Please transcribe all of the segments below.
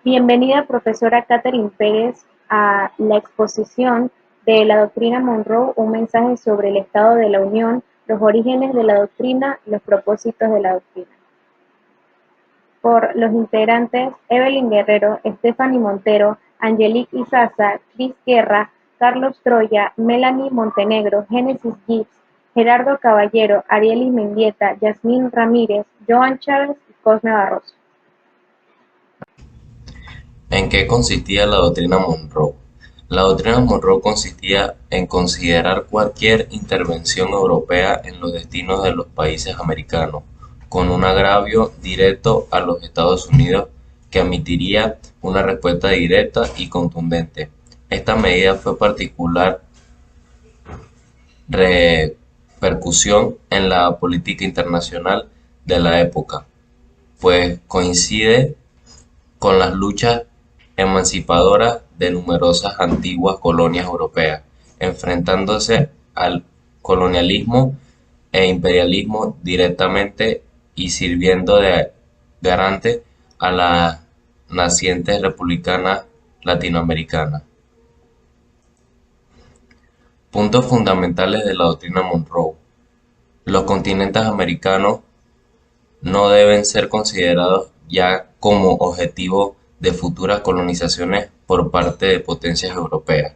Bienvenida, profesora Catherine Pérez, a la exposición de la doctrina Monroe, un mensaje sobre el Estado de la Unión, los orígenes de la doctrina, los propósitos de la doctrina. Por los integrantes Evelyn Guerrero, Stephanie Montero, Angelique Izaza, Cris Guerra, Carlos Troya, Melanie Montenegro, Génesis Gibbs, Gerardo Caballero, Arielis Mendieta, Yasmín Ramírez, Joan Chávez y Cosme Barroso. ¿En qué consistía la doctrina Monroe? La doctrina Monroe consistía en considerar cualquier intervención europea en los destinos de los países americanos, con un agravio directo a los Estados Unidos que admitiría una respuesta directa y contundente. Esta medida fue particular repercusión en la política internacional de la época, pues coincide con las luchas emancipadoras de numerosas antiguas colonias europeas, enfrentándose al colonialismo e imperialismo directamente y sirviendo de garante a las nacientes repúblicas latinoamericanas. Puntos fundamentales de la doctrina Monroe. Los continentes americanos no deben ser considerados ya como objetivo de futuras colonizaciones por parte de potencias europeas.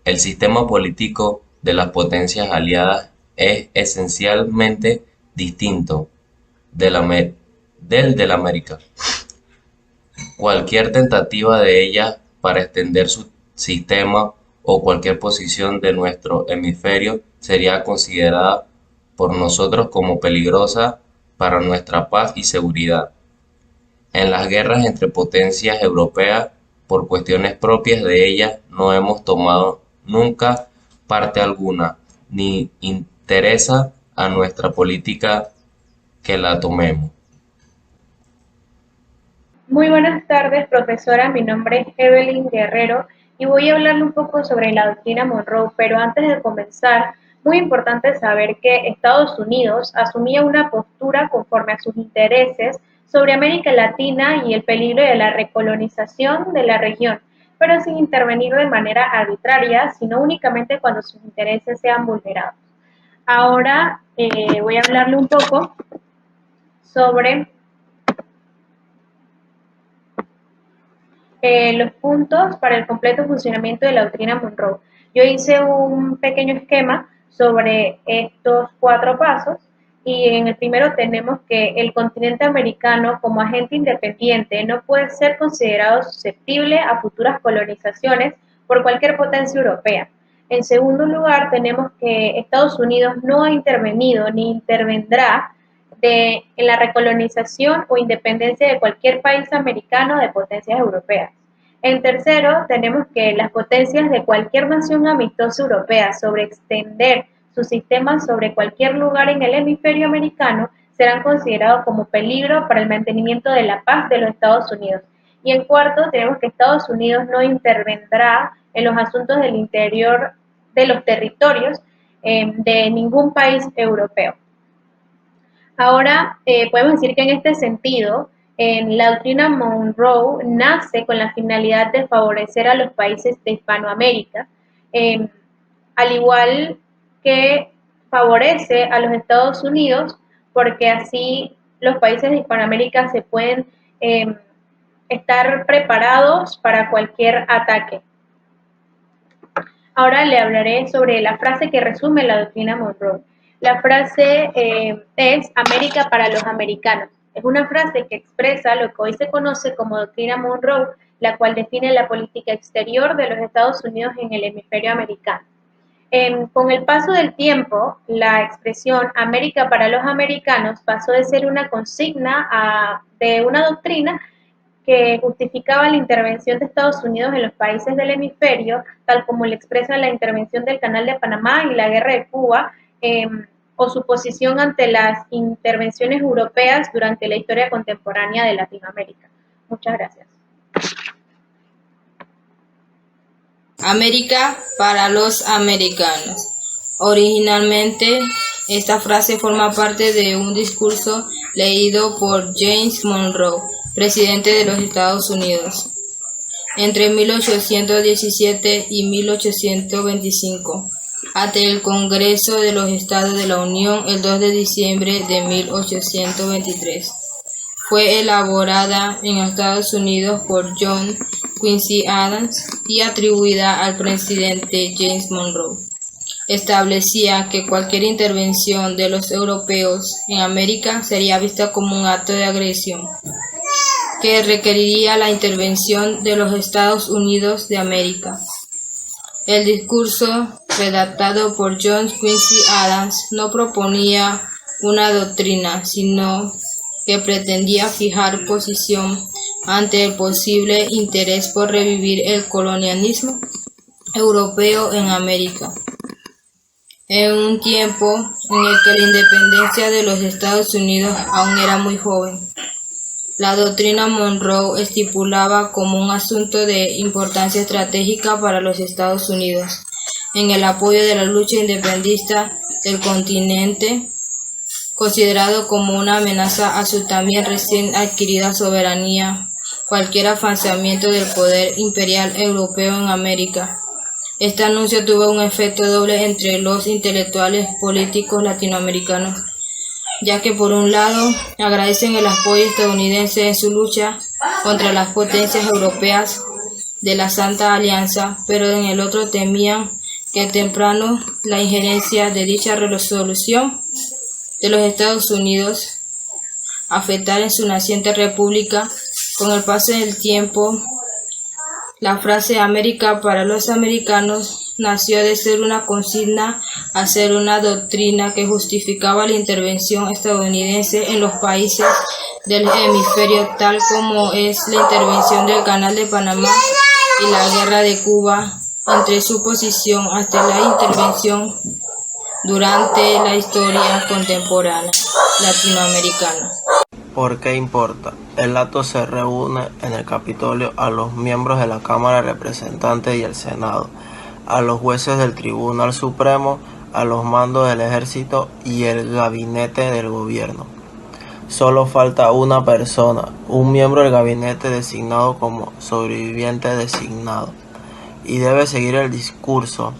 El sistema político de las potencias aliadas es esencialmente distinto del de la América. Cualquier tentativa de ellas para extender su sistema o cualquier posición de nuestro hemisferio sería considerada por nosotros como peligrosa para nuestra paz y seguridad. En las guerras entre potencias europeas, por cuestiones propias de ellas, no hemos tomado nunca parte alguna, ni interesa a nuestra política que la tomemos. Muy buenas tardes, profesora. Mi nombre es Evelyn Guerrero y voy a hablarle un poco sobre la doctrina Monroe, pero antes de comenzar, muy importante saber que Estados Unidos asumía una postura conforme a sus intereses sobre América Latina y el peligro de la recolonización de la región, pero sin intervenir de manera arbitraria, sino únicamente cuando sus intereses sean vulnerados. Ahora voy a hablarle un poco sobre los puntos para el completo funcionamiento de la doctrina Monroe. Yo hice un pequeño esquema sobre estos 4 pasos y en el primero tenemos que el continente americano como agente independiente no puede ser considerado susceptible a futuras colonizaciones por cualquier potencia europea. En segundo lugar, tenemos que Estados Unidos no ha intervenido ni intervendrá en la recolonización o independencia de cualquier país americano de potencias europeas. En tercero, tenemos que las potencias de cualquier nación amistosa europea sobre extender sus sistemas sobre cualquier lugar en el hemisferio americano serán considerados como peligro para el mantenimiento de la paz de los Estados Unidos. Y en cuarto, tenemos que Estados Unidos no intervendrá en los asuntos del interior de los territorios de ningún país europeo. Ahora, podemos decir que en este sentido, la doctrina Monroe nace con la finalidad de favorecer a los países de Hispanoamérica, eh, al igual que favorece a los Estados Unidos, porque así los países de Hispanoamérica se pueden estar preparados para cualquier ataque. Ahora le hablaré sobre la frase que resume la doctrina Monroe. La frase es América para los americanos. Es una frase que expresa lo que hoy se conoce como doctrina Monroe, la cual define la política exterior de los Estados Unidos en el hemisferio americano. Con el paso del tiempo, la expresión América para los americanos pasó de ser una consigna de una doctrina que justificaba la intervención de Estados Unidos en los países del hemisferio, tal como le expresa la intervención del Canal de Panamá y la Guerra de Cuba, o su posición ante las intervenciones europeas durante la historia contemporánea de Latinoamérica. Muchas gracias. América para los americanos. Originalmente, esta frase forma parte de un discurso leído por James Monroe presidente de los Estados Unidos, entre 1817 y 1825, ante el Congreso de los Estados de la Unión el 2 de diciembre de 1823. Fue elaborada en Estados Unidos por John Quincy Adams y atribuida al presidente James Monroe. Establecía que cualquier intervención de los europeos en América sería vista como un acto de agresión, que requeriría la intervención de los Estados Unidos de América. El discurso, redactado por John Quincy Adams, no proponía una doctrina, sino que pretendía fijar posición ante el posible interés por revivir el colonialismo europeo en América, en un tiempo en el que la independencia de los Estados Unidos aún era muy joven. La doctrina Monroe estipulaba como un asunto de importancia estratégica para los Estados Unidos, en el apoyo de la lucha independentista del continente, considerado como una amenaza a su también recién adquirida soberanía, cualquier afianzamiento del poder imperial europeo en América. Este anuncio tuvo un efecto doble entre los intelectuales políticos latinoamericanos, ya que por un lado agradecen el apoyo estadounidense en su lucha contra las potencias europeas de la Santa Alianza, pero en el otro temían que temprano la injerencia de dicha resolución de los Estados Unidos afectara en su naciente república. Con el paso del tiempo, la frase América para los americanos nació de ser una consigna a ser una doctrina que justificaba la intervención estadounidense en los países del hemisferio, tal como es la intervención del Canal de Panamá y la Guerra de Cuba, entre su posición hasta la intervención durante la historia contemporánea latinoamericana. ¿Por qué importa? El acto se reúne en el Capitolio a los miembros de la Cámara de Representantes y el Senado, a los jueces del Tribunal Supremo, a los mandos del Ejército y el gabinete del gobierno. Solo falta una persona, un miembro del gabinete designado como sobreviviente designado, y debe seguir el discurso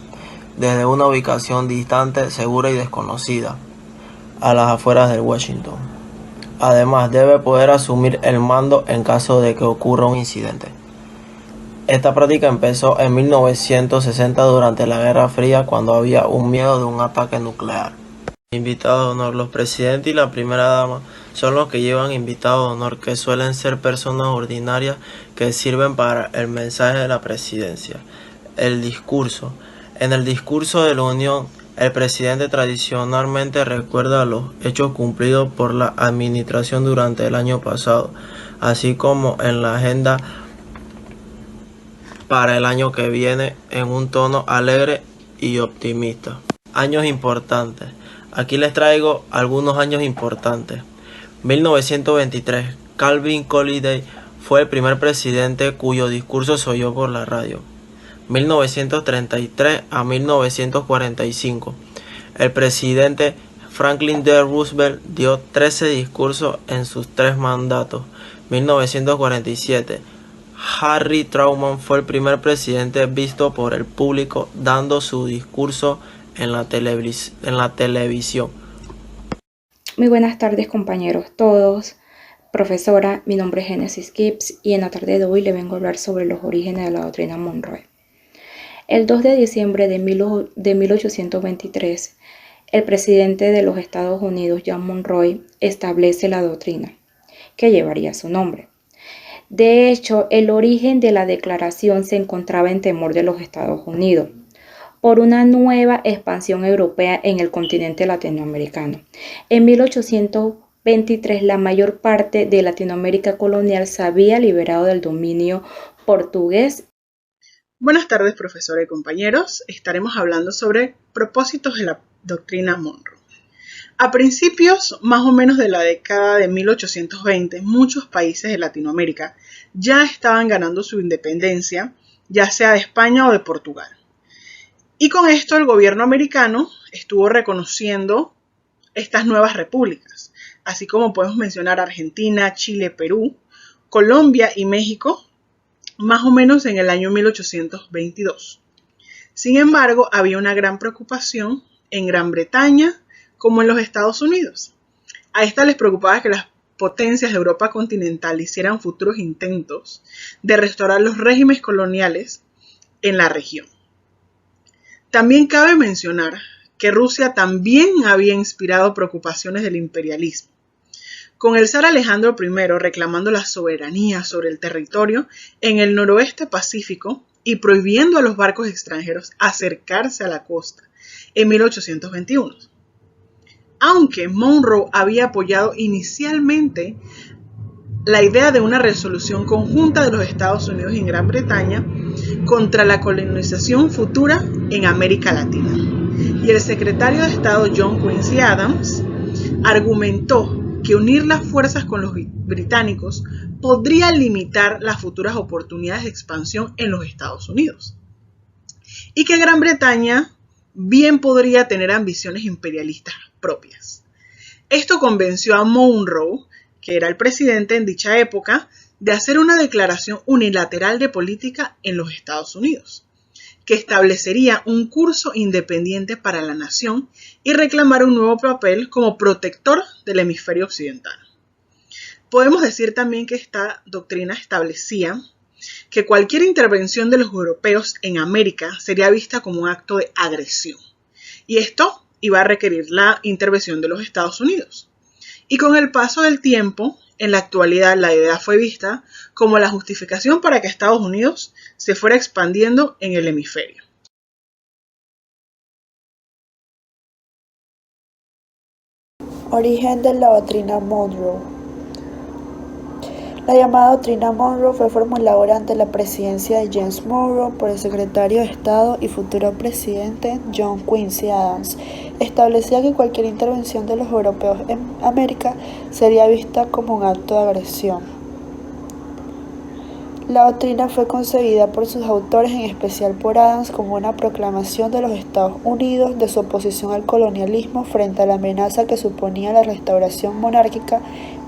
desde una ubicación distante, segura y desconocida, a las afueras de Washington. Además, debe poder asumir el mando en caso de que ocurra un incidente. Esta práctica empezó en 1960 durante la Guerra Fría, cuando había un miedo de un ataque nuclear. Invitado de honor. Los presidentes y la primera dama son los que llevan invitado de honor, que suelen ser personas ordinarias que sirven para el mensaje de la presidencia. El discurso. En el discurso de la Unión, el presidente tradicionalmente recuerda los hechos cumplidos por la administración durante el año pasado, así como en la agenda para el año que viene, en un tono alegre y optimista. Años importantes. Aquí les traigo algunos años importantes. 1923. Calvin Coolidge fue el primer presidente cuyo discurso se oyó por la radio. 1933 a 1945. El presidente Franklin D. Roosevelt dio 13 discursos en sus 3 mandatos. 1947. Harry Truman fue el primer presidente visto por el público dando su discurso en la televisión. Muy buenas tardes, compañeros todos. Profesora, mi nombre es Genesis Gibbs y en la tarde de hoy le vengo a hablar sobre los orígenes de la doctrina Monroe. El 2 de diciembre de 1823, el presidente de los Estados Unidos, John Monroe, establece la doctrina, que llevaría su nombre. De hecho, el origen de la declaración se encontraba en temor de los Estados Unidos por una nueva expansión europea en el continente latinoamericano. En 1823, la mayor parte de Latinoamérica colonial se había liberado del dominio portugués. Buenas tardes, profesora y compañeros. Estaremos hablando sobre propósitos de la doctrina Monroe. A principios más o menos de la década de 1820, muchos países de Latinoamérica ya estaban ganando su independencia, ya sea de España o de Portugal. Y con esto el gobierno americano estuvo reconociendo estas nuevas repúblicas, así como podemos mencionar Argentina, Chile, Perú, Colombia y México más o menos en el año 1822. Sin embargo, había una gran preocupación en Gran Bretaña como en los Estados Unidos. A esta les preocupaba que las potencias de Europa continental hicieran futuros intentos de restaurar los regímenes coloniales en la región. También cabe mencionar que Rusia también había inspirado preocupaciones del imperialismo, con el zar Alejandro I reclamando la soberanía sobre el territorio en el noroeste pacífico y prohibiendo a los barcos extranjeros acercarse a la costa en 1821. Aunque Monroe había apoyado inicialmente la idea de una resolución conjunta de los Estados Unidos y Gran Bretaña contra la colonización futura en América Latina. Y el secretario de Estado John Quincy Adams argumentó que unir las fuerzas con los británicos podría limitar las futuras oportunidades de expansión en los Estados Unidos. Y que Gran Bretaña bien podría tener ambiciones imperialistas propias. Esto convenció a Monroe, que era el presidente en dicha época, de hacer una declaración unilateral de política en los Estados Unidos, que establecería un curso independiente para la nación y reclamar un nuevo papel como protector del hemisferio occidental. Podemos decir también que esta doctrina establecía que cualquier intervención de los europeos en América sería vista como un acto de agresión, y esto iba a requerir la intervención de los Estados Unidos. Y con el paso del tiempo, en la actualidad la idea fue vista como la justificación para que Estados Unidos se fuera expandiendo en el hemisferio. Origen de la doctrina Monroe. La llamada doctrina Monroe fue formulada durante la presidencia de James Monroe por el secretario de Estado y futuro presidente John Quincy Adams. Establecía que cualquier intervención de los europeos en América sería vista como un acto de agresión. La doctrina fue concebida por sus autores, en especial por Adams, como una proclamación de los Estados Unidos de su oposición al colonialismo frente a la amenaza que suponía la restauración monárquica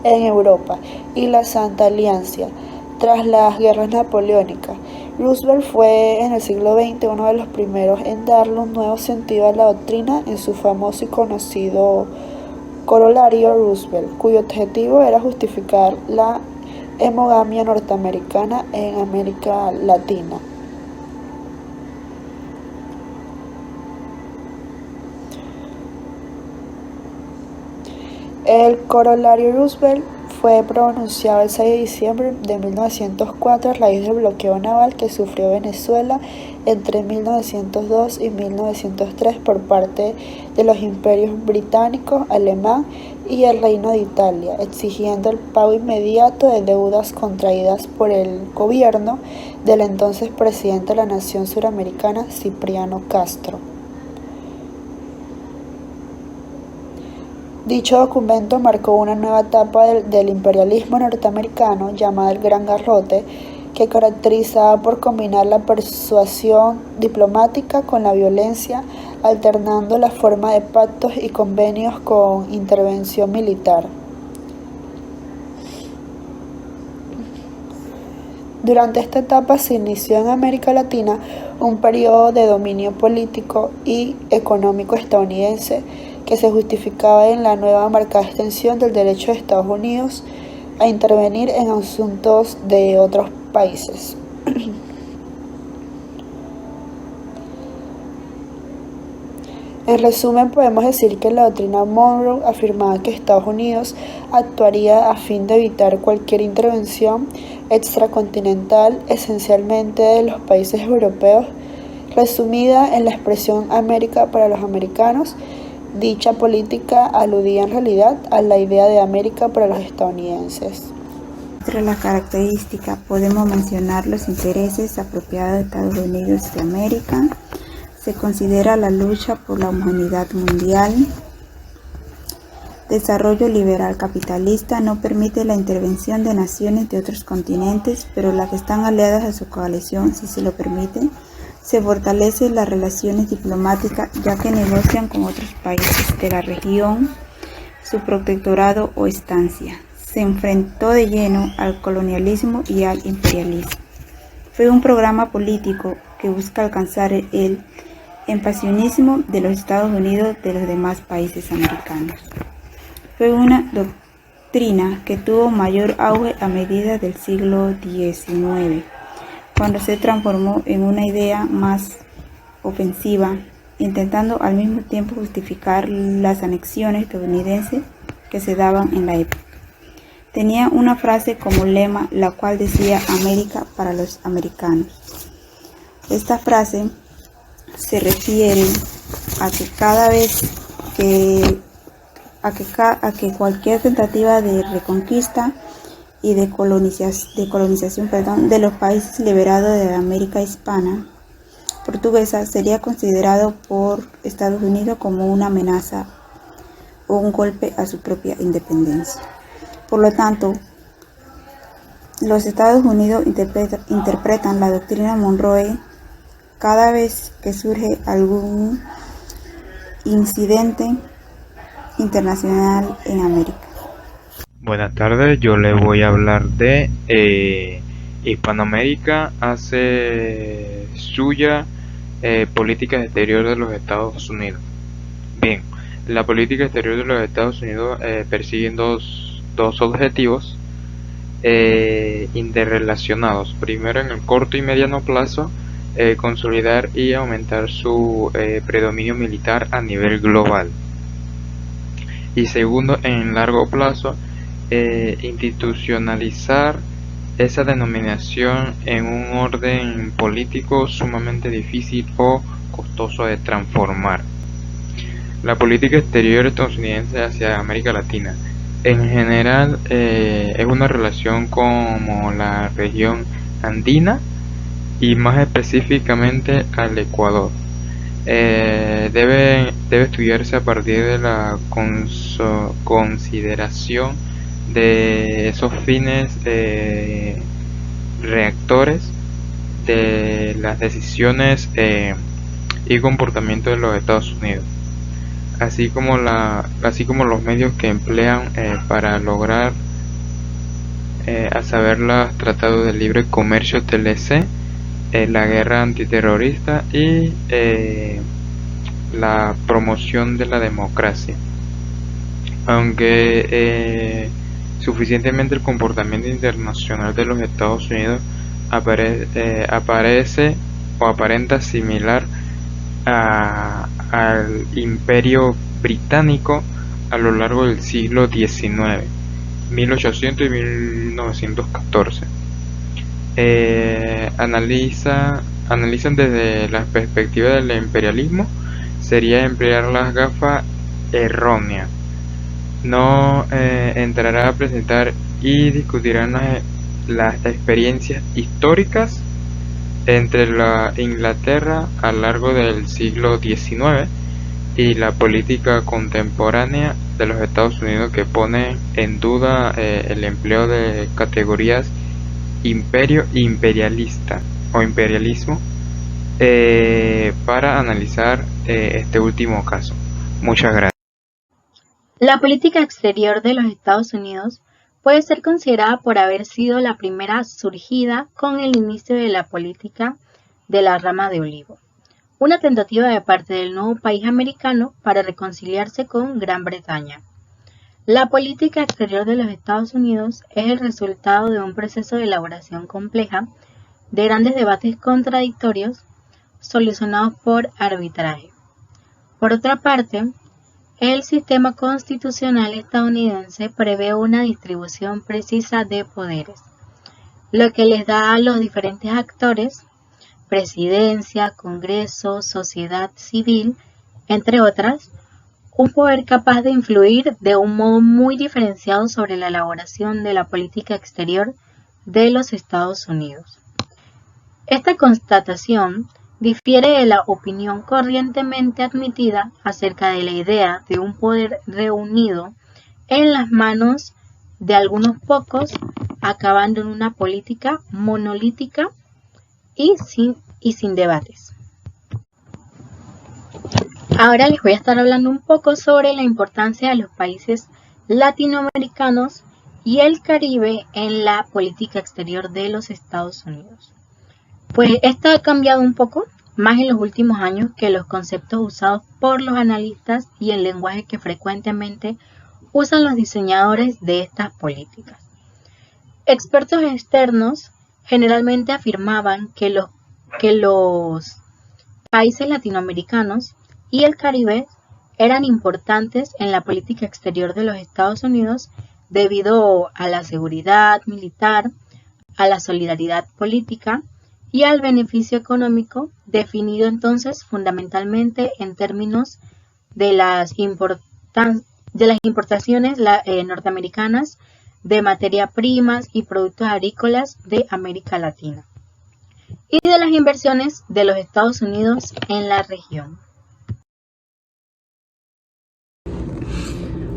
en Europa y la Santa Alianza tras las guerras napoleónicas. Roosevelt fue en el siglo XX uno de los primeros en darle un nuevo sentido a la doctrina en su famoso y conocido corolario Roosevelt, cuyo objetivo era justificar la hegemonía norteamericana en América Latina. El corolario Roosevelt fue pronunciado el 6 de diciembre de 1904 a raíz del bloqueo naval que sufrió Venezuela entre 1902 y 1903 por parte de los imperios británico, alemán y el Reino de Italia, exigiendo el pago inmediato de deudas contraídas por el gobierno del entonces presidente de la nación suramericana, Cipriano Castro. Dicho documento marcó una nueva etapa del imperialismo norteamericano llamada el Gran Garrote, que caracterizaba por combinar la persuasión diplomática con la violencia, alternando la forma de pactos y convenios con intervención militar. Durante esta etapa se inició en América Latina un periodo de dominio político y económico estadounidense que se justificaba en la nueva marcada extensión del derecho de Estados Unidos a intervenir en asuntos de otros países. En resumen, podemos decir que la doctrina Monroe afirmaba que Estados Unidos actuaría a fin de evitar cualquier intervención extracontinental, esencialmente de los países europeos, resumida en la expresión América para los americanos. Dicha política aludía en realidad a la idea de América para los estadounidenses. Entre las características podemos mencionar los intereses apropiados de Estados Unidos de América. Se considera la lucha por la humanidad mundial. Desarrollo liberal capitalista no permite la intervención de naciones de otros continentes, pero las que están aliadas a su coalición sí se lo permiten. Se fortalecen las relaciones diplomáticas ya que negocian con otros países de la región su protectorado o estancia. se enfrentó de lleno al colonialismo y al imperialismo. Fue un programa político que busca alcanzar el expansionismo de los Estados Unidos de los demás países americanos. Fue una doctrina que tuvo mayor auge a medida del siglo XIX, cuando se transformó en una idea más ofensiva, intentando al mismo tiempo justificar las anexiones estadounidenses que se daban en la época. Tenía una frase como lema, la cual decía "América para los americanos". Esta frase se refiere a que cada vez que cualquier tentativa de reconquista y de colonización de los países liberados de la América hispana portuguesa sería considerado por Estados Unidos como una amenaza o un golpe a su propia independencia. Por lo tanto, los Estados Unidos interpretan la doctrina Monroe cada vez que surge algún incidente internacional en América. Buenas tardes, yo les voy a hablar de Hispanoamérica hace suya política exterior de los Estados Unidos. Bien, la política exterior de los Estados Unidos persigue dos objetivos interrelacionados. Primero, en el corto y mediano plazo, consolidar y aumentar su predominio militar a nivel global. Y segundo, en largo plazo, institucionalizar esa denominación en un orden político sumamente difícil o costoso de transformar. La política exterior estadounidense hacia América Latina en general es una relación como la región andina y más específicamente al Ecuador. Debe estudiarse a partir de la consideración de esos fines reactores de las decisiones y comportamiento de los Estados Unidos, así como los medios que emplean para lograr, a saber, los tratados de libre comercio TLC, la guerra antiterrorista y la promoción de la democracia. Aunque suficientemente el comportamiento internacional de los Estados Unidos aparece o aparenta similar al Imperio Británico a lo largo del siglo XIX, 1800 y 1914. Analizan desde la perspectiva del imperialismo, sería emplear las gafas erróneas. No entrará a presentar y discutirán las experiencias históricas entre la Inglaterra a lo largo del siglo XIX y la política contemporánea de los Estados Unidos, que pone en duda el empleo de categorías imperio e imperialista o imperialismo para analizar este último caso. Muchas gracias. La política exterior de los Estados Unidos puede ser considerada por haber sido la primera surgida con el inicio de la política de la rama de olivo, una tentativa de parte del nuevo país americano para reconciliarse con Gran Bretaña. La política exterior de los Estados Unidos es el resultado de un proceso de elaboración compleja de grandes debates contradictorios solucionados por arbitraje. Por otra parte, el sistema constitucional estadounidense prevé una distribución precisa de poderes, lo que les da a los diferentes actores, presidencia, Congreso, sociedad civil, entre otras, un poder capaz de influir de un modo muy diferenciado sobre la elaboración de la política exterior de los Estados Unidos. Esta constatación difiere de la opinión corrientemente admitida acerca de la idea de un poder reunido en las manos de algunos pocos, acabando en una política monolítica y sin debates. Ahora les voy a estar hablando un poco sobre la importancia de los países latinoamericanos y el Caribe en la política exterior de los Estados Unidos. Pues esto ha cambiado un poco más en los últimos años que los conceptos usados por los analistas y el lenguaje que frecuentemente usan los diseñadores de estas políticas. Expertos externos generalmente afirmaban que los países latinoamericanos y el Caribe eran importantes en la política exterior de los Estados Unidos debido a la seguridad militar, a la solidaridad política y al beneficio económico, definido entonces fundamentalmente en términos de las importaciones norteamericanas de materia primas y productos agrícolas de América Latina y de las inversiones de los Estados Unidos en la región.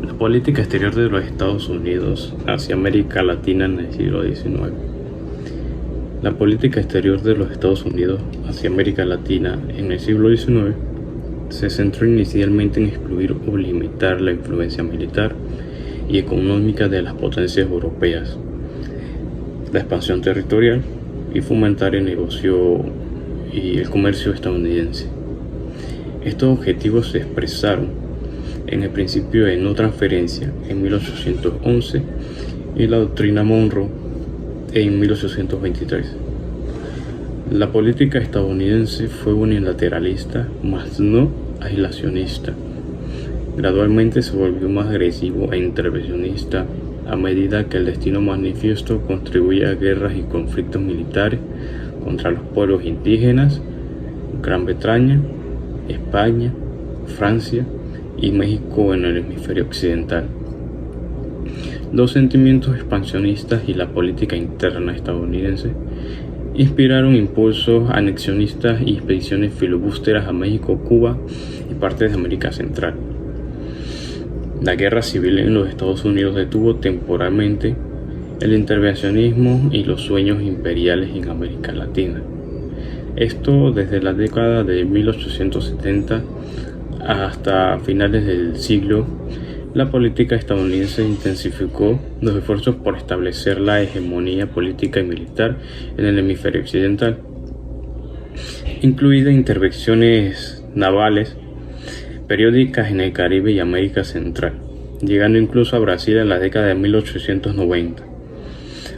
La política exterior de los Estados Unidos hacia América Latina en el siglo XIX. La política exterior de los Estados Unidos hacia América Latina en el siglo XIX se centró inicialmente en excluir o limitar la influencia militar y económica de las potencias europeas, la expansión territorial y fomentar el negocio y el comercio estadounidense. Estos objetivos se expresaron en el principio de no transferencia en 1811 y la doctrina Monroe en 1823. La política estadounidense fue unilateralista, mas no aislacionista. Gradualmente se volvió más agresivo e intervencionista a medida que el destino manifiesto contribuía a guerras y conflictos militares contra los pueblos indígenas, Gran Bretaña, España, Francia y México en el hemisferio occidental. Los sentimientos expansionistas y la política interna estadounidense inspiraron impulsos anexionistas y expediciones filibusteras a México, Cuba y partes de América Central. La guerra civil en los Estados Unidos detuvo temporalmente el intervencionismo y los sueños imperiales en América Latina. Esto desde la década de 1870 hasta finales del siglo. La política estadounidense intensificó los esfuerzos por establecer la hegemonía política y militar en el hemisferio occidental, incluidas intervenciones navales periódicas en el Caribe y América Central, llegando incluso a Brasil en la década de 1890.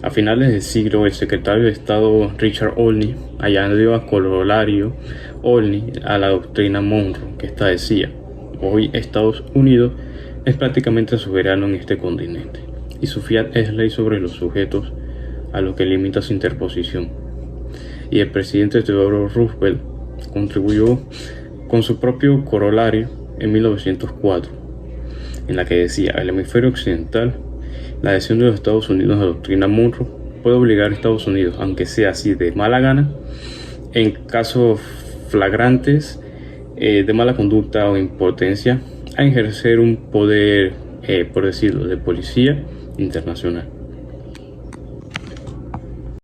A finales del siglo, el secretario de Estado Richard Olney añadió a corolario Olney a la doctrina Monroe, que esta decía: hoy Estados Unidos es prácticamente soberano en este continente, y su fiat es ley sobre los sujetos a lo que limita su interposición. Y el presidente Theodore Roosevelt contribuyó con su propio corolario en 1904, en la que decía: el hemisferio occidental, la adhesión de los Estados Unidos a la doctrina Monroe puede obligar a Estados Unidos, aunque sea así de mala gana, en casos flagrantes de mala conducta o impotencia, a ejercer un poder, por decirlo, de policía internacional.